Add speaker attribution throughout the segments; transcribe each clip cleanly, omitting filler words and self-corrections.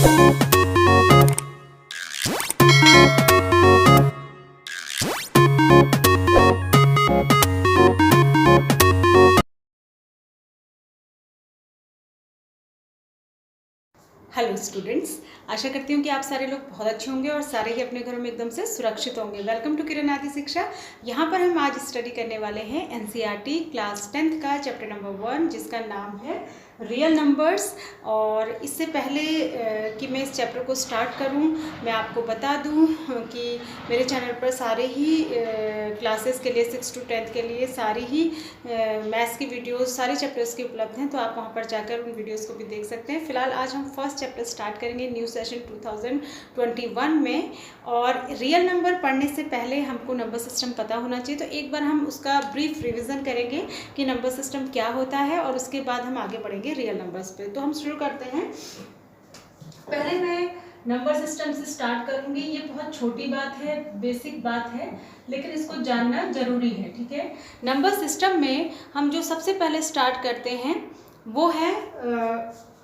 Speaker 1: Hello students, आशा करती हूँ कि आप सारे लोग बहुत अच्छे होंगे और सारे ही अपने घरों में एकदम से सुरक्षित होंगे। वेलकम टू किरण आदि शिक्षा। यहाँ पर हम आज स्टडी करने वाले हैं एनसीईआरटी क्लास 10th का चैप्टर नंबर 1, जिसका नाम है रियल नंबर्स। और इससे पहले कि मैं इस चैप्टर को स्टार्ट करूं, मैं आपको बता दूं कि मेरे चैनल पर सारे ही क्लासेस के लिए 6 to 10th के लिए सारी ही मैथ्स की वीडियोस सारे चैप्टर्स की उपलब्ध हैं, तो आप वहां पर जाकर उन वीडियोस को भी देख सकते हैं। फिलहाल आज हम फर्स्ट चैप्टर स्टार्ट करेंगे न्यू सेशन 2021 में। और रियल नंबर पढ़ने से पहले हमको नंबर सिस्टम पता होना चाहिए, तो एक बार हम उसका ब्रीफ रिविज़न करेंगे कि नंबर सिस्टम क्या होता है, और उसके बाद हम आगे बढ़ेंगे रियल नंबर्स पे। तो हम शुरू करते हैं। पहले मैं नंबर सिस्टम से स्टार्ट करूंगी। ये बहुत छोटी बात है, बेसिक बात है, लेकिन इसको जानना जरूरी है, ठीक है। नंबर सिस्टम में हम जो सबसे पहले स्टार्ट करते हैं वो है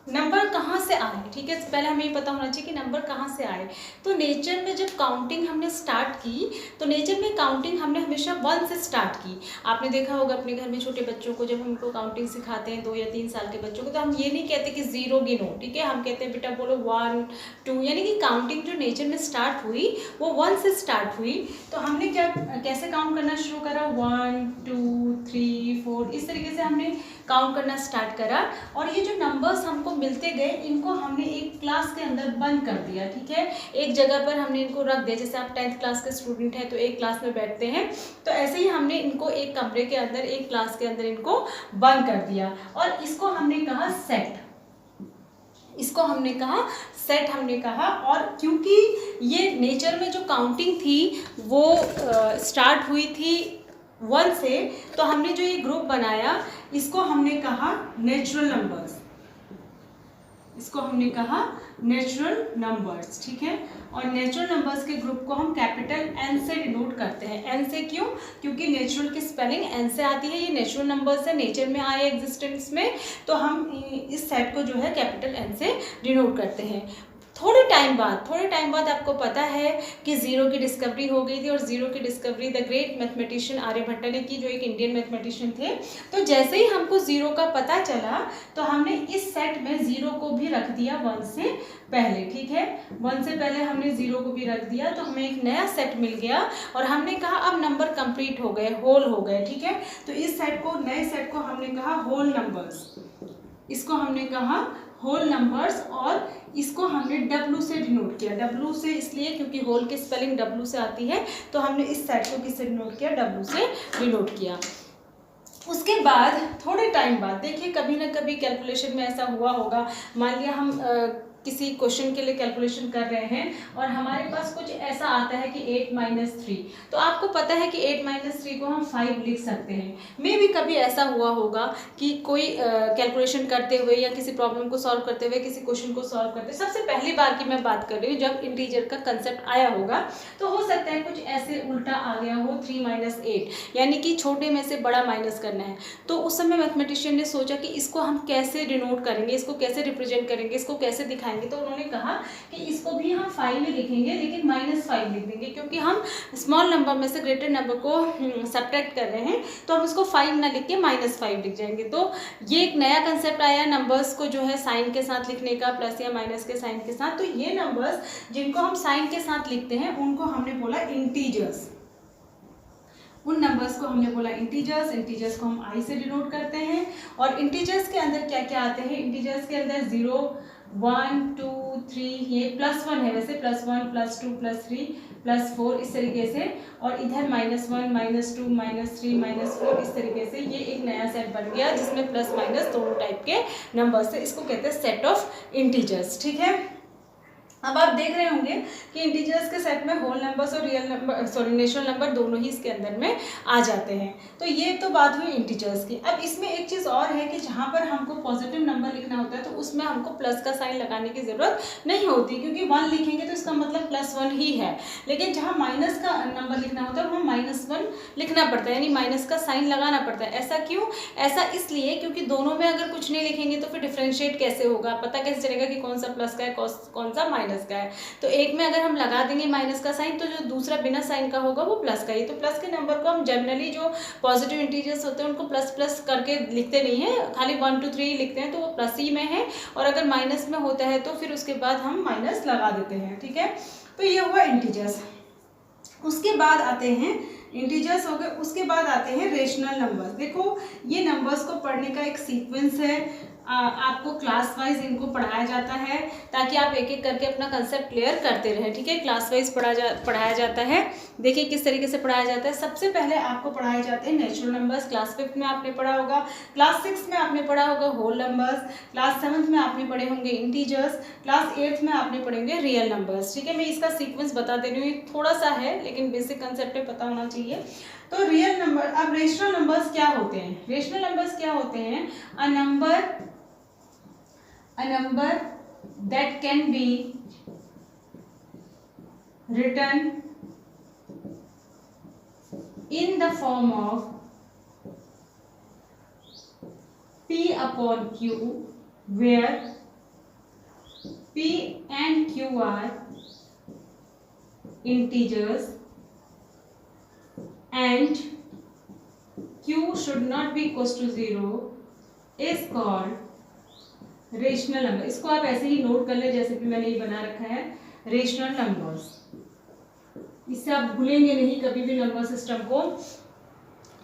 Speaker 1: नंबर कहाँ से आए, ठीक है। पहले हमें ये पता होना चाहिए कि नंबर कहाँ से आए। तो नेचर में जब काउंटिंग हमने स्टार्ट की, तो नेचर में काउंटिंग हमने हमेशा 1 से स्टार्ट की। आपने देखा होगा अपने घर में छोटे बच्चों को, जब हम उनको काउंटिंग सिखाते हैं 2 या 3 साल के बच्चों को, तो हम ये नहीं कहते कि 0 गिनो, ठीक है। हम कहते हैं बेटा बोलो 1 2, यानी कि काउंटिंग जो नेचर में स्टार्ट हुई वो 1 से स्टार्ट हुई। तो हमने क्या कैसे काउंट करना शुरू करा, 1 2 3 4, इस तरीके से हमने काउंट करना स्टार्ट करा। और ये जो नंबर्स हमको मिलते गए, इनको हमने एक क्लास के अंदर बंद कर दिया, ठीक है। एक जगह पर हमने इनको रख दिया। जैसे आप 10th क्लास के स्टूडेंट हैं तो एक क्लास में बैठते हैं, तो ऐसे ही हमने इनको एक कमरे के अंदर, एक क्लास के अंदर इनको बंद कर दिया। और इसको हमने कहा सेट, इसको हमने कहा सेट, हमने कहा। और क्योंकि ये नेचर में जो काउंटिंग थी वो स्टार्ट हुई थी 1 से, तो हमने जो ये ग्रुप बनाया इसको हमने कहा नेचुरल नंबर्स, इसको हमने कहा नेचुरल नंबर्स, ठीक है। और नेचुरल नंबर्स के ग्रुप को हम कैपिटल एन से डिनोट करते हैं। एन से क्यों? क्योंकि नेचुरल की स्पेलिंग एन से आती है। ये नेचुरल नंबर्स है, नेचर में आए एग्जिस्टेंस में, तो हम इस सेट को जो है कैपिटल एन से डिनोट करते हैं। थोड़े टाइम बाद आपको पता है कि जीरो की डिस्कवरी हो गई थी, और जीरो की discovery the great mathematician Aryabhata ने की, जो एक इंडियन मैथमेटिशियन थे। तो जैसे ही हमको जीरो का पता चला, तो हमने इस सेट में जीरो को भी रख दिया 1 से पहले, ठीक है। 1 से पहले हमने जीरो को भी रख दिया, तो हमें एक नया सेट मिल गया। और हमने कहा अब नंबर कंप्लीट हो गए, होल हो गए, ठीक है। तो इस सेट को, नए सेट को हमने कहा होल नंबर्स, इसको हमने कहा होल नंबर्स। और इसको हमने W से डिनोट किया। W से इसलिए क्योंकि होल की स्पेलिंग W से आती है, तो हमने इस सेट को किससे डिनोट किया, W से डिनोट किया। उसके बाद थोड़े टाइम बाद, देखिए कभी ना कभी कैलकुलेशन में ऐसा हुआ होगा, मान लिया हम किसी क्वेश्चन के लिए कैलकुलेशन कर रहे हैं और हमारे पास कुछ ऐसा आता है कि 8 - 3, तो आपको पता है कि 8 - 3 को हम 5 लिख सकते हैं। मे भी कभी ऐसा हुआ होगा कि कोई कैलकुलेशन करते हुए या किसी प्रॉब्लम को सॉल्व करते हुए, किसी क्वेश्चन को सॉल्व करते, सबसे पहली बार की मैं बात कर रही हूँ जब इंटीजर का कंसेप्ट आया होगा, तो हो सकता है कुछ ऐसे उल्टा आ गया हो, 3 - 8, यानी कि छोटे में से बड़ा माइनस करना है। तो उस समय मैथमेटिशियन ने सोचा कि इसको हम कैसे डिनोट करेंगे, इसको कैसे रिप्रेजेंट करेंगे, इसको कैसे दिखाएंगे। तो उन्होंने कहा कि इसको भी हम 5 में लिखेंगे, लेकिन -5 लिख देंगे, क्योंकि हम स्मॉल नंबर में से ग्रेटर नंबर को सब्ट्रैक्ट कर रहे हैं, तो हम इसको 5 ना लिख के -5 लिख जाएंगे। तो ये एक नया कंसेप्ट आया नंबर्स को जो है साइन के साथ लिखने का, प्लस या माइनस के साइन के साथ। तो ये नंबर्स जिनको हम साइन के साथ लिखते हैं उनको हमने बोला इंटीजर्स, उन नंबर्स को हमने बोला इंटीजर्स। इंटीजर्स को हम आई से डिनोट करते हैं। और इंटीजर्स के अंदर क्या क्या आते हैं, इंटीजर्स के अंदर 0 1 2 3, ये +1 है वैसे, +1 +2 +3 +4 इस तरीके से, और इधर -1 -2 -3 -4 इस तरीके से। ये एक नया सेट बन गया जिसमें प्लस माइनस दोनों टाइप के नंबर्स है। इसको कहते हैं सेट ऑफ इंटीजर्स, ठीक है। अब आप देख रहे होंगे कि इंटीजर्स के सेट में होल नंबर्स और रियल नंबर नेचुरल नंबर दोनों ही इसके अंदर में आ जाते हैं। तो ये तो बात हुई इंटीजर्स की। अब इसमें एक चीज़ और है कि जहाँ पर हमको पॉजिटिव नंबर लिखना होता है तो उसमें हमको प्लस का साइन लगाने की ज़रूरत नहीं होती, क्योंकि 1 लिखेंगे तो इसका मतलब +1 ही है। लेकिन जहाँ माइनस का नंबर लिखना होता है वहाँ -1 लिखना पड़ता है, यानी माइनस का साइन लगाना पड़ता है। ऐसा क्यों? ऐसा इसलिए क्योंकि दोनों में अगर कुछ नहीं लिखेंगे तो फिर डिफ्रेंशिएट कैसे होगा, पता कैसे चलेगा कि कौन सा प्लस का है कौन सा माइनस का है। तो एक में अगर हम लगा देंगे माइनस का साइन तो जो दूसरा बिना साइन का होगा वो प्लस का ही। तो प्लस के नंबर को हम जनरली जो पॉजिटिव इंटीजर्स होते हैं उनको प्लस प्लस करके लिखते नहीं है, खाली 1 2 3 लिखते हैं तो वो प्लस ही में है। और अगर माइनस में होता है तो फिर उसके बाद हम माइनस लगा देते हैं, ठीक है। तो ये हुआ इंटीजर्स। उसके बाद आते हैं इंटीजर्स हो गए, उसके बाद आते हैं रेशनल नंबर्स। देखो ये नंबर्स को पढ़ने का एक सीक्वेंस है, आपको क्लास वाइज इनको पढ़ाया जाता है ताकि आप एक एक करके अपना कंसेप्ट क्लियर करते रहें, ठीक है। क्लास वाइज पढ़ाया जाता है। देखिए किस तरीके से पढ़ाया जाता है। सबसे पहले आपको पढ़ाए जाते हैं नेचुरल नंबर्स, क्लास 5th में आपने पढ़ा होगा, क्लास 6th में आपने पढ़ा होगा होल नंबर्स, क्लास 7th में आपने पढ़े होंगे इंटीजर्स, क्लास 8th में आपने पढ़ेंगे रियल नंबर्स, ठीक है। मैं इसका सीक्वेंस बता दे रही हूँ, थोड़ा सा है लेकिन बेसिक कंसेप्ट है, पता होना चाहिए। तो रियल नंबर, अब रेशनल नंबर्स क्या होते हैं? रेशनल नंबर्स क्या होते हैं? अ number that can be written in the form of P upon Q, where P and Q are integers and Q should not be equals to 0 is called rational number. इसको आप ऐसे ही note कर ले जैसे कि मैंने ये बना रखा है रेशनल नंबर्स, इससे आप भूलेंगे नहीं कभी भी नंबर सिस्टम को।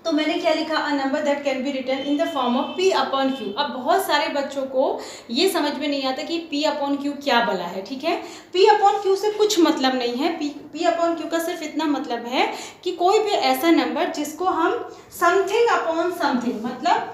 Speaker 1: तो मैंने क्या लिखा? A number that can be written in the form of P upon Q। अब बहुत सारे बच्चों को ये समझ में नहीं आता कि P अपॉन Q क्या बला है, ठीक है। P अपॉन Q से कुछ मतलब नहीं है। P अपॉन Q का सिर्फ इतना मतलब है कि कोई भी ऐसा नंबर जिसको हम समथिंग अपॉन समथिंग, मतलब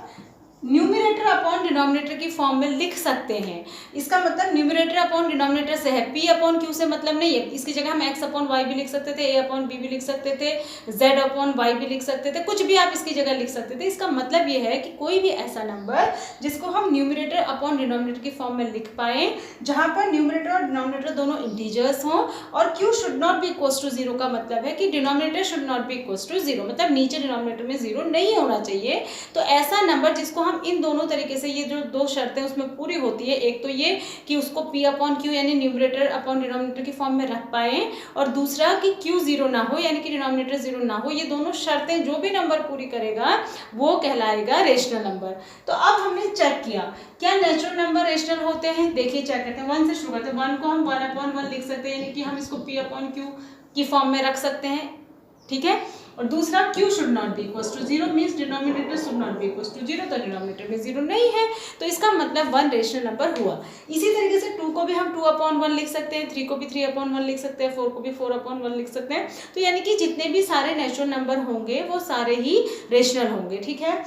Speaker 1: न्यूमरेटर अपॉन डिनोमिनेटर की फॉर्म में लिख सकते हैं। इसका मतलब न्यूमरेटर अपॉन डिनोमिनेटर से है, P अपॉन Q से मतलब नहीं है। इसकी जगह हम X अपॉन Y भी लिख सकते थे, A अपॉन B भी लिख सकते थे, Z अपॉन Y भी लिख सकते थे, कुछ भी आप इसकी जगह लिख सकते थे। इसका मतलब ये है कि कोई भी ऐसा नंबर जिसको हम न्यूमरेटर अपॉन डिनोमिनेटर की फॉर्म में लिख पाए, जहाँ पर न्यूमरेटर और डिनोमिनेटर दोनों इंटीजर्स हों और Q should not be equals to 0 का मतलब है कि denominator should not be equals to 0, मतलब नीचे डिनोमिनेटर में 0 नहीं होना चाहिए। तो ऐसा नंबर जिसको हम इन दोनों तरीके से, ये जो दो शर्तें उसमें पूरी होती है, एक तो ये कि उसको P अपॉन Q यानी न्यूमरेटर अपॉन डिनोमिनेटर की फॉर्म में रख पाए, और दूसरा कि Q 0 ना हो यानी कि डिनोमिनेटर 0 ना हो। ये दोनों शर्तें जो भी नंबर पूरी करेगा वो कहलाएगा रेशनल नंबर। तो अब हमने चेक किया क्या नेचुरल नंबर रेशनल होते हैं। देखिए चेक करते हैं, 1 से शुरू करते हैं। 1 को हम 1 अपॉन 1 लिख सकते हैं, यानी कि हम इसको P अपॉन Q की फॉर्म में रख सकते हैं, ठीक है। और दूसरा Q should not be equals to 0 means denominator should not be equals to 0, तो डिनोमिनेटर में 0 नहीं है, तो इसका मतलब 1 रेशनल नंबर हुआ। इसी तरीके से 2 को भी हम 2 अपॉन 1 लिख सकते हैं, 3 को भी 3 अपॉन 1 लिख सकते हैं, 4 को भी 4 अपॉन 1 लिख सकते हैं। तो यानी कि जितने भी सारे नेचुरल नंबर होंगे वो सारे ही रेशनल होंगे, ठीक है।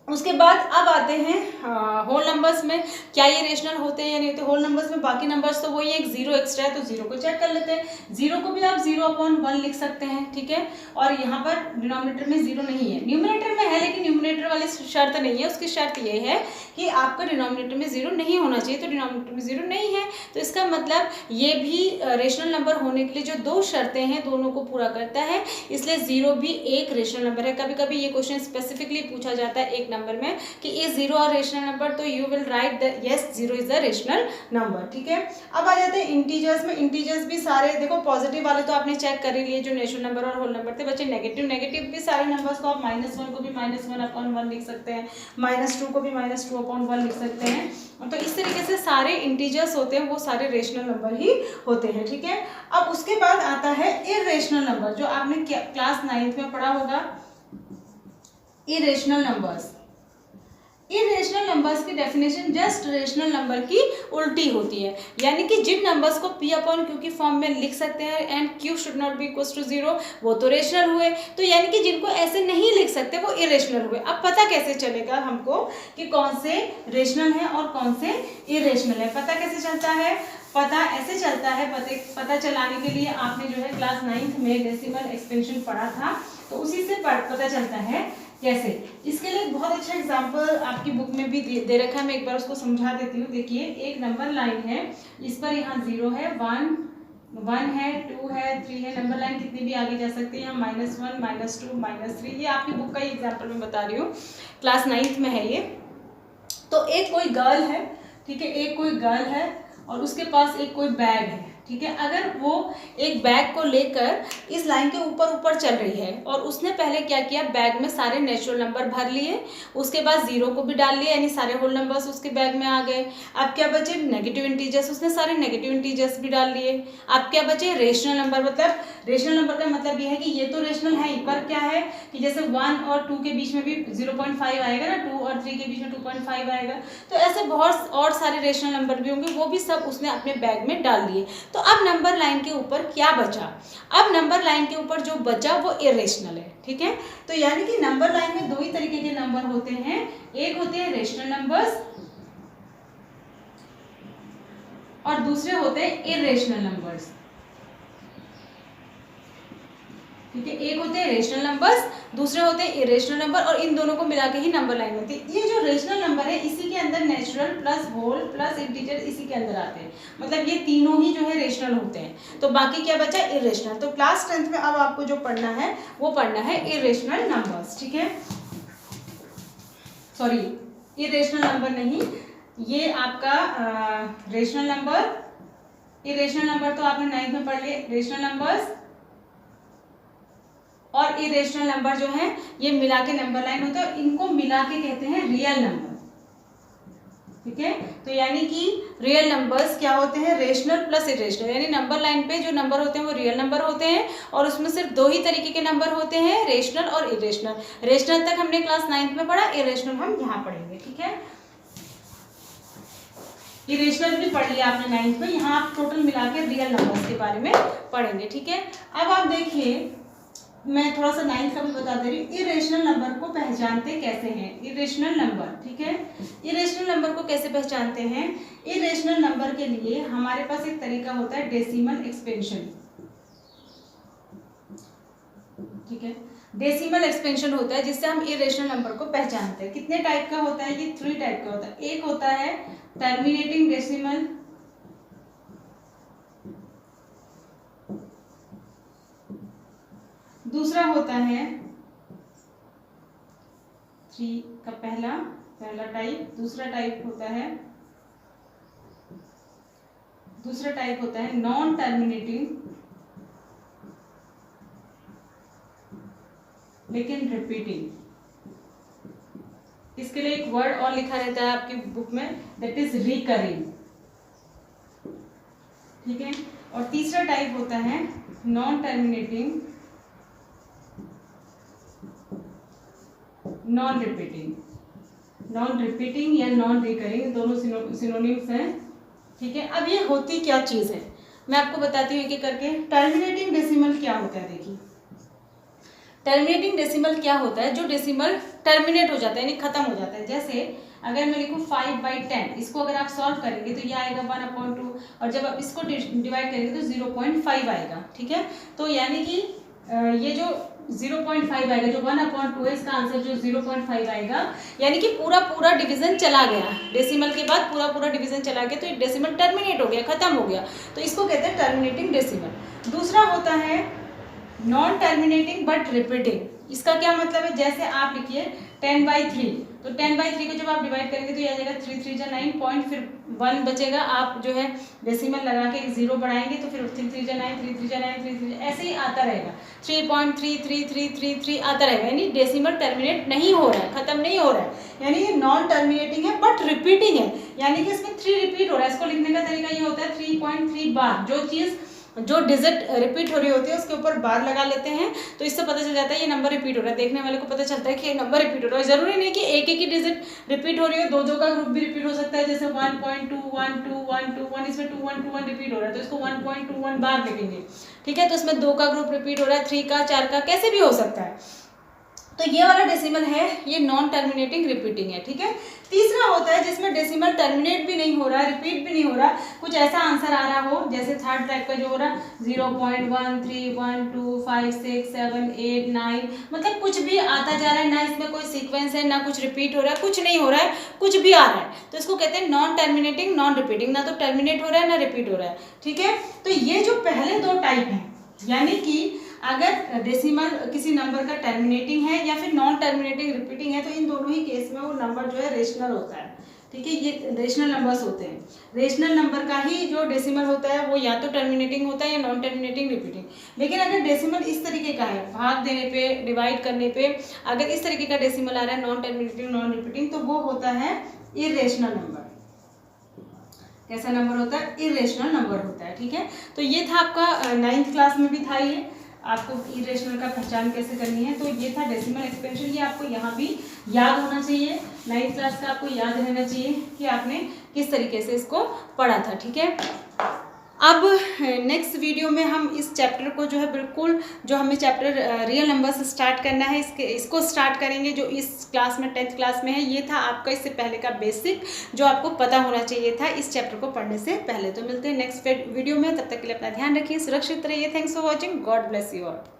Speaker 1: उसके बाद अब आते हैं होल नंबर्स में, क्या ये रेशनल होते हैं या नहीं होते। होल नंबर्स में बाकी नंबर्स तो वही, एक 0 एक्स्ट्रा है तो 0 को चेक कर लेते हैं। 0 को भी आप 0 अपॉन 1 लिख सकते हैं, ठीक है। और यहाँ पर डिनोमिनेटर में 0 नहीं है, न्यूमरेटर में है लेकिन न्यूमरेटर वाली शर्त नहीं है। उसकी शर्त ये है कि आपका डिनोमिनेटर में 0 नहीं होना चाहिए, तो डिनोमिनेटर में 0 नहीं है। तो इसका मतलब ये भी रेशनल नंबर होने के लिए जो दो शर्तें हैं दोनों को पूरा करता है, इसलिए 0 भी एक रेशनल नंबर है। कभी कभी ये क्वेश्चन स्पेसिफिकली पूछा जाता है एक नंबर में कि इज 0 और रेशनल नंबर, तो you will write the yes 0 is the rational number, ठीक है। अब आ जाते हैं इंटीजर्स में। इंटीजर्स भी सारे देखो, पॉजिटिव वाले तो आपने चेक कर ही लिए जो नेचुरल नंबर और होल नंबर थे। बच्चे नेगेटिव भी सारे नंबर्स को आप -1 को भी -1 अपॉन 1 लिख सकते हैं, -2 को भी -2 अपॉन 1 लिख सकते हैं। तो इस तरीके से सारे इंटीजर्स होते हैं वो सारे रेशनल नंबर ही होते हैं, ठीक है। अब उसके बाद आता है इर्रेशनल नंबर, जो आपने क्लास 9th में पढ़ा होगा। इर्रेशनल नंबर्स, इरेशनल नंबर्स की डेफिनेशन जस्ट रेशनल नंबर की उल्टी होती है, यानी कि जिन नंबर्स को P अपॉन Q की फॉर्म में लिख सकते हैं and Q should not be equals to 0 वो तो रेशनल हुए, तो यानी कि जिनको ऐसे नहीं लिख सकते वो इरेशनल हुए। अब पता कैसे चलेगा हमको कि कौन से रेशनल है और कौन से इरेशनल है, पता कैसे चलता है। पता ऐसे चलता है, पता चलाने के लिए आपने जो है क्लास 9th में डेसिमल एक्सपेंशन पढ़ा था, तो उसी से पता चलता है कैसे। इसके लिए बहुत अच्छा एग्जाम्पल आपकी बुक में भी दे रखा है, मैं एक बार उसको समझा देती हूँ। देखिए एक नंबर लाइन है, इस पर यहाँ 0 है, 1 है, 2 है, 3 है, नंबर लाइन कितनी भी आगे जा सकती है, यहाँ -1 -2 -3, ये आपकी बुक का ही एग्जाम्पल मैं बता रही हूँ, क्लास 9th में है ये। तो एक कोई गर्ल है, ठीक है, एक कोई गर्ल है और उसके पास एक कोई बैग है, ठीक है। अगर वो एक बैग को लेकर इस लाइन के ऊपर ऊपर चल रही है और उसने पहले क्या किया, बैग में सारे नेचुरल नंबर भर लिए, उसके बाद 0 को भी डाल लिया, यानी सारे होल नंबर्स उसके बैग में आ गए। अब क्या बचे नेगेटिव इंटीजर्स, उसने सारे नेगेटिव इंटीजर्स भी डाल लिए। अब क्या बचे रेशनल नंबर, मतलब रेशनल नंबर का मतलब ये है कि ये तो रेशनल है, पर क्या है कि जैसे 1 और 2 के बीच में भी 0.5 आएगा ना, 2 और 3 के बीच में 2.5 आएगा, तो ऐसे बहुत और सारे रेशनल नंबर भी होंगे, वो भी सब उसने अपने बैग में डाल दिए। तो अब नंबर लाइन के ऊपर क्या बचा, अब नंबर लाइन के ऊपर जो बचा वो इरेशनल है, ठीक है। तो यानी कि नंबर लाइन में 2 ही तरीके के नंबर होते हैं, एक होते हैं रेशनल नंबर्स और दूसरे होते हैं इरेशनल नंबर्स, ठीक है। एक होते हैं रेशनल नंबर्स, दूसरे होते हैं इरेशनल नंबर, और इन दोनों को मिला के ही नंबर लाइन होती है। ये जो रेशनल नंबर है इसी के अंदर natural plus whole plus integer इसी के अंदर आते हैं, मतलब ये तीनों ही जो है रेशनल होते हैं। तो बाकी क्या बचा, इरेशनल। तो क्लास 10th में अब आपको जो पढ़ना है वो पढ़ना है इरेशनल नंबर्स, ठीक है, सॉरी इरेशनल नंबर नहीं, ये आपका रेशनल नंबर, इरेशनल नंबर तो आपने 9th में पढ़ लिए, रेशनल नंबर्स और इरेशनल नंबर जो है ये मिला के नंबर लाइन होता है, इनको मिला के कहते हैं रियल नंबर, ठीक है। तो यानी कि रियल नंबर्स क्या होते हैं, रेशनल प्लस इरेशनल, यानी नंबर लाइन पे जो नंबर होते हैं वो रियल नंबर होते हैं, और उसमें सिर्फ 2 ही तरीके के नंबर होते हैं, रेशनल और इरेशनल। रेशनल तक हमने क्लास 9th में पढ़ा, इरेशनल हम यहाँ पढ़ेंगे, ठीक है। इरेशनल भी पढ़ लिया आपने 9th में, यहाँ आप टोटल मिला के रियल नंबर्स के बारे में पढ़ेंगे, ठीक है। अब आप देखिए, मैं थोड़ा सा 9th का भी बता दे रही हूँ, इरेशनल नंबर को पहचानते कैसे हैं, इरेशनल नंबर, ठीक है। इरेशनल नंबर को कैसे पहचानते हैं, इरेशनल नंबर के लिए हमारे पास एक तरीका होता है डेसिमल एक्सपेंशन, ठीक है। डेसिमल एक्सपेंशन होता है जिससे हम इरेशनल नंबर को पहचानते हैं। कितने टाइप का होता है, ये 3 टाइप का होता है। एक होता है टर्मिनेटिंग डेसिमल, दूसरा होता है 3 का पहला टाइप, दूसरा टाइप होता है नॉन टर्मिनेटिंग लेकिन रिपीटिंग। इसके लिए एक वर्ड और लिखा रहता है आपकी बुक में, दैट इज रिकरिंग, ठीक है। और तीसरा टाइप होता है नॉन टर्मिनेटिंग नॉन रिपीटिंग या नॉन रिकरिंग, दोनों सिनोनिम्स हैं, ठीक है। अब ये होती क्या चीज़ है मैं आपको बताती हूँ एक एक करके। टर्मिनेटिंग डेसिमल क्या होता है, देखिए टर्मिनेटिंग डेसिमल क्या होता है, जो डेसिमल टर्मिनेट हो जाता है यानी खत्म हो जाता है। जैसे अगर मैं लिखूँ 5/10, इसको अगर आप सॉल्व करेंगे तो ये आएगा 1/2, और जब आप इसको डिवाइड करेंगे तो 0.5 आएगा, ठीक है। तो यानी कि ये जो 0.5 आएगा, जो 1/2 है, इसका आंसर जो 0.5 आएगा, यानी कि पूरा डिवीजन चला गया, डेसिमल के बाद पूरा डिवीजन चला गया, तो ये डेसिमल टर्मिनेट हो गया, खत्म हो गया, तो इसको कहते हैं टर्मिनेटिंग डेसिमल। दूसरा होता है नॉन टर्मिनेटिंग बट रिपीटिंग। इसका क्या मतलब है, जैसे आप लिखिए 10/3, तो 10/3 को जब आप डिवाइड करेंगे तो ये आ जाएगा 3 3 9 पॉइंट, फिर 1 बचेगा, आप जो है डेसिमल लगा के 0 बढ़ाएंगे तो फिर 3 3 9 3 3 9 3 3 ऐसे ही आता रहेगा, 3.33333 आता रहेगा, यानी डेसिमल टर्मिनेट नहीं हो रहा है, खत्म नहीं हो रहा है, यानी ये नॉन टर्मिनेटिंग है बट रिपीटिंग है, यानी कि इसमें 3 रिपीट हो रहा है। इसको लिखने का तरीका ये होता है 3.3 बार, जो चीज़ जो डिजिट रिपीट हो रही होती है उसके ऊपर बार लगा लेते हैं, तो इससे पता चल जाता है ये नंबर रिपीट हो रहा है, देखने वाले को पता चलता है कि ये नंबर रिपीट हो रहा है। जरूरी नहीं कि एक ही डिजिट रिपीट हो रही हो, 2 का ग्रुप भी रिपीट हो सकता है, जैसे 1.21211 इसमें 2121 रिपीट हो रहा है, तो इसको 1.21 बार लिखेंगे, ठीक है। तो इसमें 2 का ग्रुप रिपीट हो रहा है, 3 का 4 का कैसे भी हो सकता है। तो ये वाला डेसिमल है, ये नॉन टर्मिनेटिंग रिपीटिंग है, ठीक है। तीसरा होता है जिसमें डेसिमल टर्मिनेट भी नहीं हो रहा, रिपीट भी नहीं हो रहा, कुछ ऐसा आंसर आ रहा हो, जैसे थर्ड टाइप का जो हो रहा 0.131256 7 8 9, मतलब कुछ भी आता जा रहा है, ना इसमें कोई सीक्वेंस है, ना कुछ रिपीट हो रहा है, कुछ नहीं हो रहा है, कुछ भी आ रहा है, तो इसको कहते हैं नॉन टर्मिनेटिंग नॉन रिपीटिंग, ना तो टर्मिनेट हो रहा है ना रिपीट हो रहा है। ठीक है, तो ये जो पहले दो टाइप हैं, यानी कि अगर डेसिमल किसी नंबर का टर्मिनेटिंग है या फिर नॉन टर्मिनेटिंग रिपीटिंग है, तो इन दोनों ही केस में वो नंबर जो है रेशनल होता है। ठीक है, ये रेशनल नंबर्स होते हैं। रेशनल नंबर का ही जो डेसिमल होता है वो या तो टर्मिनेटिंग होता है या नॉन टर्मिनेटिंग रिपीटिंग। लेकिन अगर डेसिमल इस तरीके का है, भाग देने पे, डिवाइड करने पे अगर इस तरीके का डेसिमल आ रहा है नॉन टर्मिनेटिंग नॉन रिपीटिंग, तो वो होता है इरेशनल नंबर। कैसा नंबर होता है? इरेशनल नंबर होता है। ठीक है, तो ये था आपका 9th क्लास में भी था, ये आपको इरेशनल का पहचान कैसे करनी है। तो ये था डेसिमल एक्सपेंशन, ये आपको यहाँ भी याद होना चाहिए, 9th क्लास का आपको याद रहना चाहिए कि आपने किस तरीके से इसको पढ़ा था। ठीक है, अब नेक्स्ट वीडियो में हम इस चैप्टर को जो है बिल्कुल, जो हमें चैप्टर रियल नंबर से स्टार्ट करना है, इसको स्टार्ट करेंगे, जो इस क्लास में 10th क्लास में है। ये था आपका इससे पहले का बेसिक जो आपको पता होना चाहिए था इस चैप्टर को पढ़ने से पहले। तो मिलते हैं नेक्स्ट वीडियो में, तब तक के लिए अपना ध्यान रखिए, सुरक्षित रहिए। Thanks for watching, God bless you all.